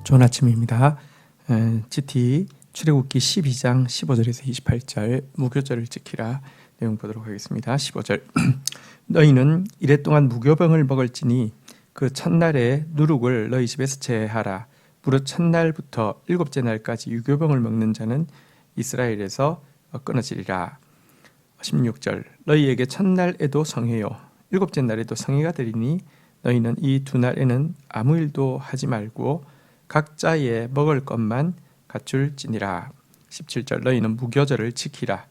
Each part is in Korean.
좋은 아침입니다. GT 출애굽기 12장 15절에서 28절 무교절을 지키라 내용 보도록 하겠습니다. 15절 너희는 이레 동안 무교병을 먹을지니 그 첫날에 누룩을 너희 집에서 제하라. 무릇 첫날부터 일곱째 날까지 유교병을 먹는 자는 이스라엘에서 끊어지리라. 16절 너희에게 첫날에도 성회요 일곱째 날에도 성회가 되리니 너희는 이 두 날에는 아무 일도 하지 말고 각자의 먹을 것만 갖출지니라. 17절 너희는 무교절을 지키라.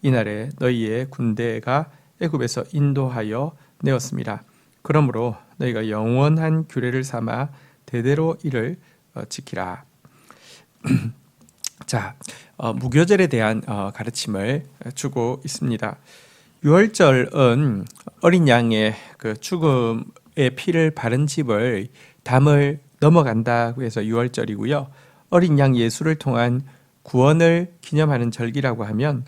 이날에 너희의 군대가 애굽에서 인도하여 내었습니다. 그러므로 너희가 영원한 규례를 삼아 대대로 이를 지키라. 자, 무교절에 대한 가르침을 주고 있습니다. 유월절은 어린 양의 그 죽음의 피를 바른 집을 담을 넘어간다고 해서 유월절이고요. 어린 양 예수를 통한 구원을 기념하는 절기라고 하면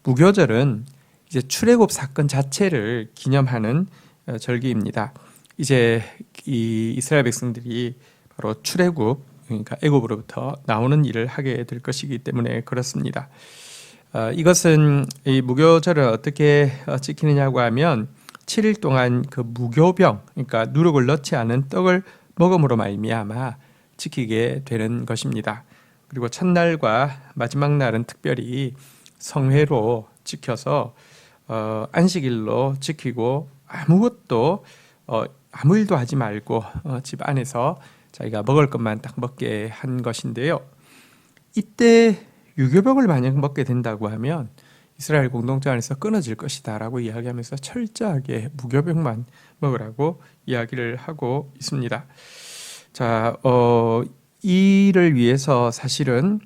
무교절은 이제 출애굽 사건 자체를 기념하는 절기입니다. 이제 이 이스라엘 백성들이 바로 출애굽 그러니까 애굽으로부터 나오는 일을 하게 될 것이기 때문에 그렇습니다. 이것은 이 무교절을 어떻게 지키느냐고 하면 7일 동안 그 무교병 그러니까 누룩을 넣지 않은 떡을 먹음으로 말미암아 지키게 되는 것입니다. 그리고 첫날과 마지막 날은 특별히 성회로 지켜서 안식일로 지키고 아무것도 아무 일도 하지 말고 집 안에서 자기가 먹을 것만 딱 먹게 한 것인데요. 이때 유교병을 만약 먹게 된다고 하면 이스라엘 공동체 안에서 끊어질 것이다 라고 이야기하면서 철저하게 무교병만 먹으라고 이야기를 하고 있습니다. 자, 이를 위해서 사실은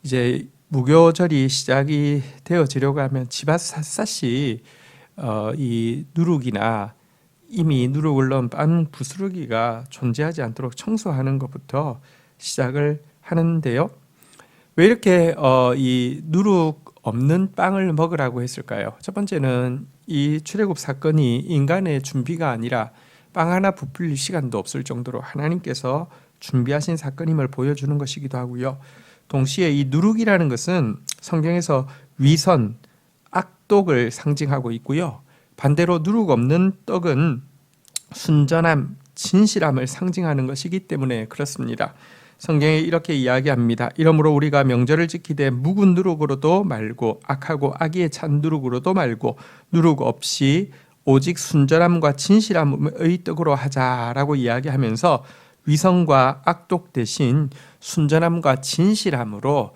이제 무교절이 시작이 되어지려고 하면 집앗앗이 이 누룩이나 이미 누룩을 넣은 빵 부스러기가 존재하지 않도록 청소하는 것부터 시작을 하는데요. 왜 이렇게 이 누룩 없는 빵을 먹으라고 했을까요? 첫 번째는 이 출애굽 사건이 인간의 준비가 아니라 빵 하나 부풀릴 시간도 없을 정도로 하나님께서 준비하신 사건임을 보여주는 것이기도 하고요. 동시에 이 누룩이라는 것은 성경에서 위선, 악독을 상징하고 있고요. 반대로 누룩 없는 떡은 순전함, 진실함을 상징하는 것이기 때문에 그렇습니다. 성경에 이렇게 이야기합니다. 이러므로 우리가 명절을 지키되 묵은 누룩으로도 말고 악하고 악의에 찬 누룩으로도 말고 누룩 없이 오직 순전함과 진실함의 떡으로 하자라고 이야기하면서 위선과 악독 대신 순전함과 진실함으로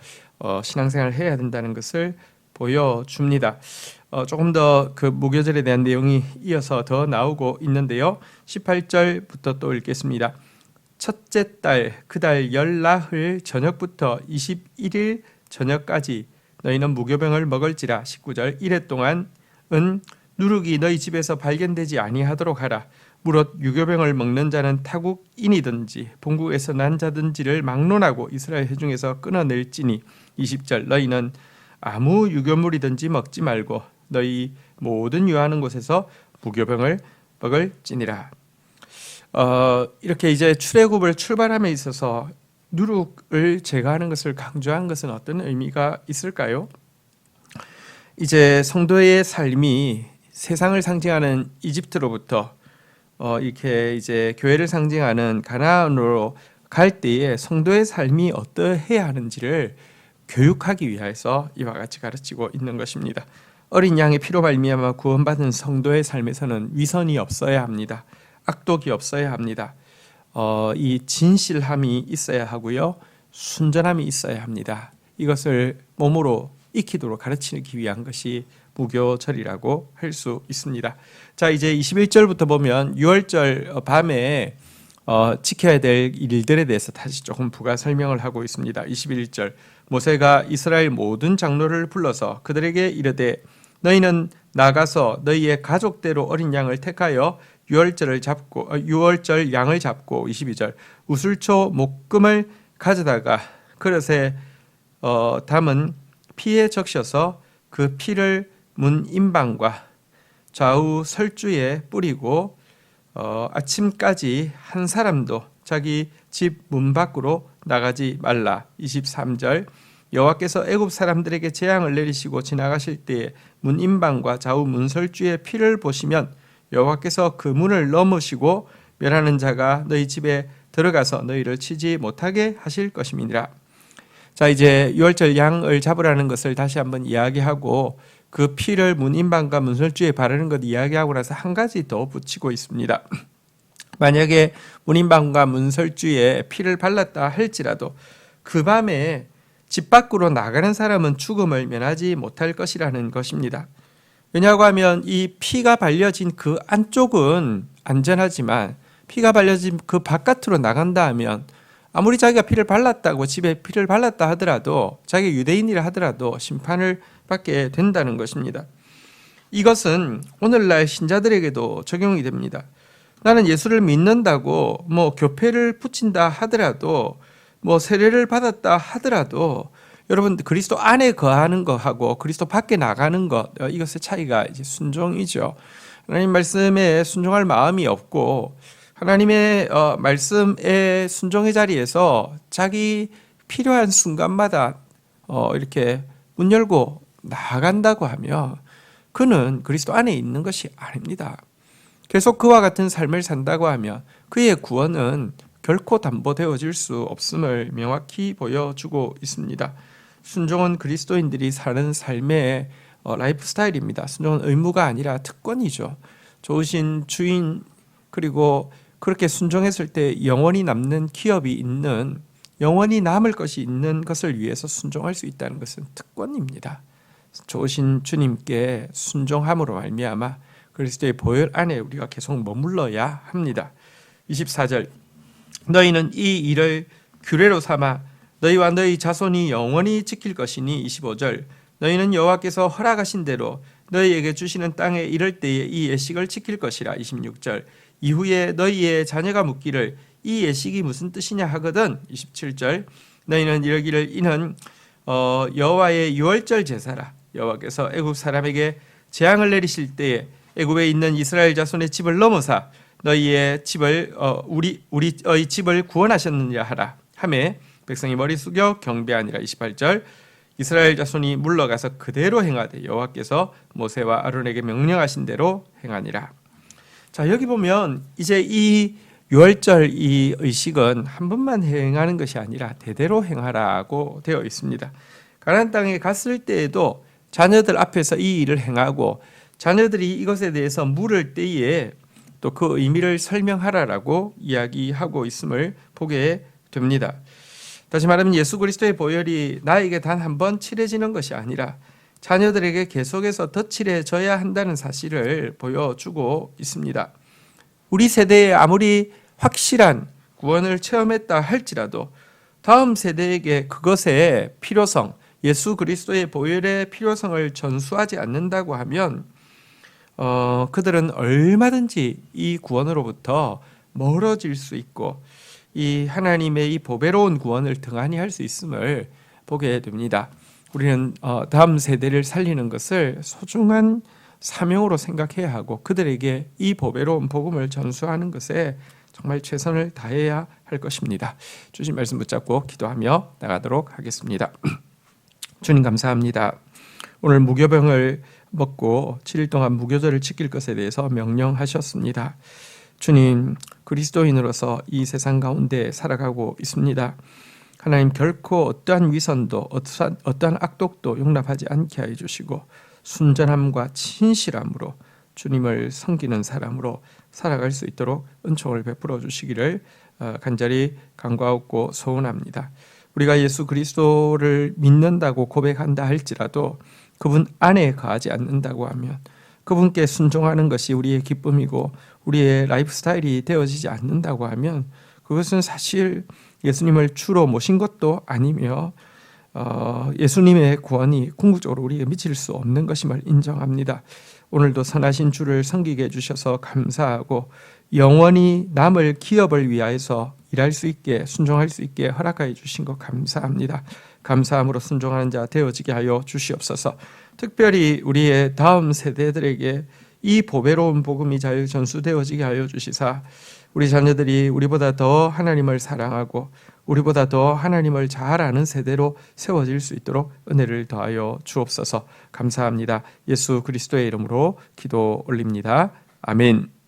신앙생활을 해야 된다는 것을 보여줍니다. 조금 더 그 무교절에 대한 내용이 이어서 더 나오고 있는데요. 18절부터 또 읽겠습니다. 첫째 달 그 달 열나흘 저녁부터 21일 저녁까지 너희는 무교병을 먹을지라. 19절 이래 동안은 누룩이 너희 집에서 발견되지 아니하도록 하라. 무릇 유교병을 먹는 자는 타국인이든지 본국에서 난 자든지를 막론하고 이스라엘 회중에서 끊어낼지니. 20절 너희는 아무 유교물이든지 먹지 말고 너희 모든 유하는 곳에서 무교병을 먹을지니라. 이렇게 이제 출애굽을 출발함에 있어서 누룩을 제거하는 것을 강조한 것은 어떤 의미가 있을까요? 이제 성도의 삶이 세상을 상징하는 이집트로부터 이렇게 이제 교회를 상징하는 가나안으로 갈 때에 성도의 삶이 어떠해야 하는지를 교육하기 위해서 이와 같이 가르치고 있는 것입니다. 어린 양의 피로 말미암아 구원받은 성도의 삶에서는 위선이 없어야 합니다. 악독이 없어야 합니다. 이 진실함이 있어야 하고요. 순전함이 있어야 합니다. 이것을 몸으로 익히도록 가르치기 위한 것이 무교절이라고 할 수 있습니다. 자, 이제 21절부터 보면 유월절 밤에 지켜야 될 일들에 대해서 다시 조금 부가 설명을 하고 있습니다. 21절 모세가 이스라엘 모든 장로를 불러서 그들에게 이르되 너희는 나가서 너희의 가족대로 어린 양을 택하여 유월절 양을 잡고 22절 우슬초 목금을 가져다가 그릇에 담은 피에 적셔서 그 피를 문 임방과 좌우 설주에 뿌리고 아침까지 한 사람도 자기 집 문 밖으로 나가지 말라. 23절 여호와께서 애굽 사람들에게 재앙을 내리시고 지나가실 때에 문 임방과 좌우 문설주의 피를 보시면 여호와께서 그 문을 넘으시고 멸하는 자가 너희 집에 들어가서 너희를 치지 못하게 하실 것임이니라. 자, 이제 유월절 양을 잡으라는 것을 다시 한번 이야기하고 그 피를 문 임방과 문설주에 바르는 것 이야기하고 나서 한 가지 더 붙이고 있습니다. 만약에 문 임방과 문설주에 피를 발랐다 할지라도 그 밤에 집 밖으로 나가는 사람은 죽음을 면하지 못할 것이라는 것입니다. 왜냐하고 하면 이 피가 발려진 그 안쪽은 안전하지만 피가 발려진 그 바깥으로 나간다 하면 아무리 자기가 피를 발랐다고 집에 피를 발랐다 하더라도 자기가 유대인이라 하더라도 심판을 받게 된다는 것입니다. 이것은 오늘날 신자들에게도 적용이 됩니다. 나는 예수를 믿는다고 교패를 붙인다 하더라도 세례를 받았다 하더라도 여러분 그리스도 안에 거하는 것하고 그리스도 밖에 나가는 것 이것의 차이가 이제 순종이죠. 하나님 말씀에 순종할 마음이 없고 하나님의 말씀의 순종의 자리에서 자기 필요한 순간마다 이렇게 문 열고 나간다고 하면 그는 그리스도 안에 있는 것이 아닙니다. 계속 그와 같은 삶을 산다고 하면 그의 구원은 결코 담보되어질 수 없음을 명확히 보여주고 있습니다. 순종은 그리스도인들이 사는 삶의 라이프 스타일입니다. 순종은 의무가 아니라 특권이죠. 좋으신 주인 그리고 그렇게 순종했을 때 영원히 남는 기업이 있는 영원히 남을 것이 있는 것을 위해서 순종할 수 있다는 것은 특권입니다. 좋으신 주님께 순종함으로 말미암아 그리스도의 보혈 안에 우리가 계속 머물러야 합니다. 24절 너희는 이 일을 규례로 삼아 너희와 너희 자손이 영원히 지킬 것이니 25절 너희는 여호와께서 허락하신 대로 너희에게 주시는 땅에 이를 때에 이 예식을 지킬 것이라. 26절 이후에 너희의 자녀가 묻기를 이 예식이 무슨 뜻이냐 하거든. 27절 너희는 이러기를 이는 여호와의 유월절 제사라. 여호와께서 애굽 사람에게 재앙을 내리실 때에 애굽에 있는 이스라엘 자손의 집을 넘어사 너희의 집을 우리의 집을 구원하셨느냐 하라 하매 백성이 머리 숙여 경배하니라. 28절 이스라엘 자손이 물러가서 그대로 행하되 여호와께서 모세와 아론에게 명령하신 대로 행하니라. 자, 여기 보면 이제 이 유월절 이 의식은 한 번만 행하는 것이 아니라 대대로 행하라고 되어 있습니다. 가나안 땅에 갔을 때에도 자녀들 앞에서 이 일을 행하고 자녀들이 이것에 대해서 물을 때에 또 그 의미를 설명하라라고 이야기하고 있음을 보게 됩니다. 다시 말하면 예수 그리스도의 보혈이 나에게 단 한 번 칠해지는 것이 아니라 자녀들에게 계속해서 더 칠해져야 한다는 사실을 보여주고 있습니다. 우리 세대에 아무리 확실한 구원을 체험했다 할지라도 다음 세대에게 그것의 필요성, 예수 그리스도의 보혈의 필요성을 전수하지 않는다고 하면 그들은 얼마든지 이 구원으로부터 멀어질 수 있고 이 하나님의 이 보배로운 구원을 등한히 할 수 있음을 보게 됩니다. 우리는 다음 세대를 살리는 것을 소중한 사명으로 생각해야 하고 그들에게 이 보배로운 복음을 전수하는 것에 정말 최선을 다해야 할 것입니다. 주신 말씀 붙잡고 기도하며 나가도록 하겠습니다. 주님 감사합니다. 오늘 무교병을 먹고 7일 동안 무교절을 지킬 것에 대해서 명령하셨습니다. 주님, 그리스도인으로서 이 세상 가운데 살아가고 있습니다. 하나님 결코 어떠한 위선도 어떠한 악독도 용납하지 않게 해주시고 순전함과 진실함으로 주님을 섬기는 사람으로 살아갈 수 있도록 은총을 베풀어 주시기를 간절히 간구하고 소원합니다. 우리가 예수 그리스도를 믿는다고 고백한다 할지라도 그분 안에 거하지 않는다고 하면 그분께 순종하는 것이 우리의 기쁨이고 우리의 라이프 스타일이 되어지지 않는다고 하면 그것은 사실 예수님을 주로 모신 것도 아니며 예수님의 구원이 궁극적으로 우리에게 미칠 수 없는 것임을 인정합니다. 오늘도 선하신 주를 섬기게 해주셔서 감사하고 영원히 남을 기업을 위하여서 일할 수 있게 순종할 수 있게 허락하여 주신 것 감사합니다. 감사함으로 순종하는 자 되어지게 하여 주시옵소서. 특별히 우리의 다음 세대들에게 이 보배로운 복음이 잘 전수되어지게 하여 주시사 우리 자녀들이 우리보다 더 하나님을 사랑하고 우리보다 더 하나님을 잘 아는 세대로 세워질 수 있도록 은혜를 더하여 주옵소서. 감사합니다. 예수 그리스도의 이름으로 기도 올립니다. 아멘.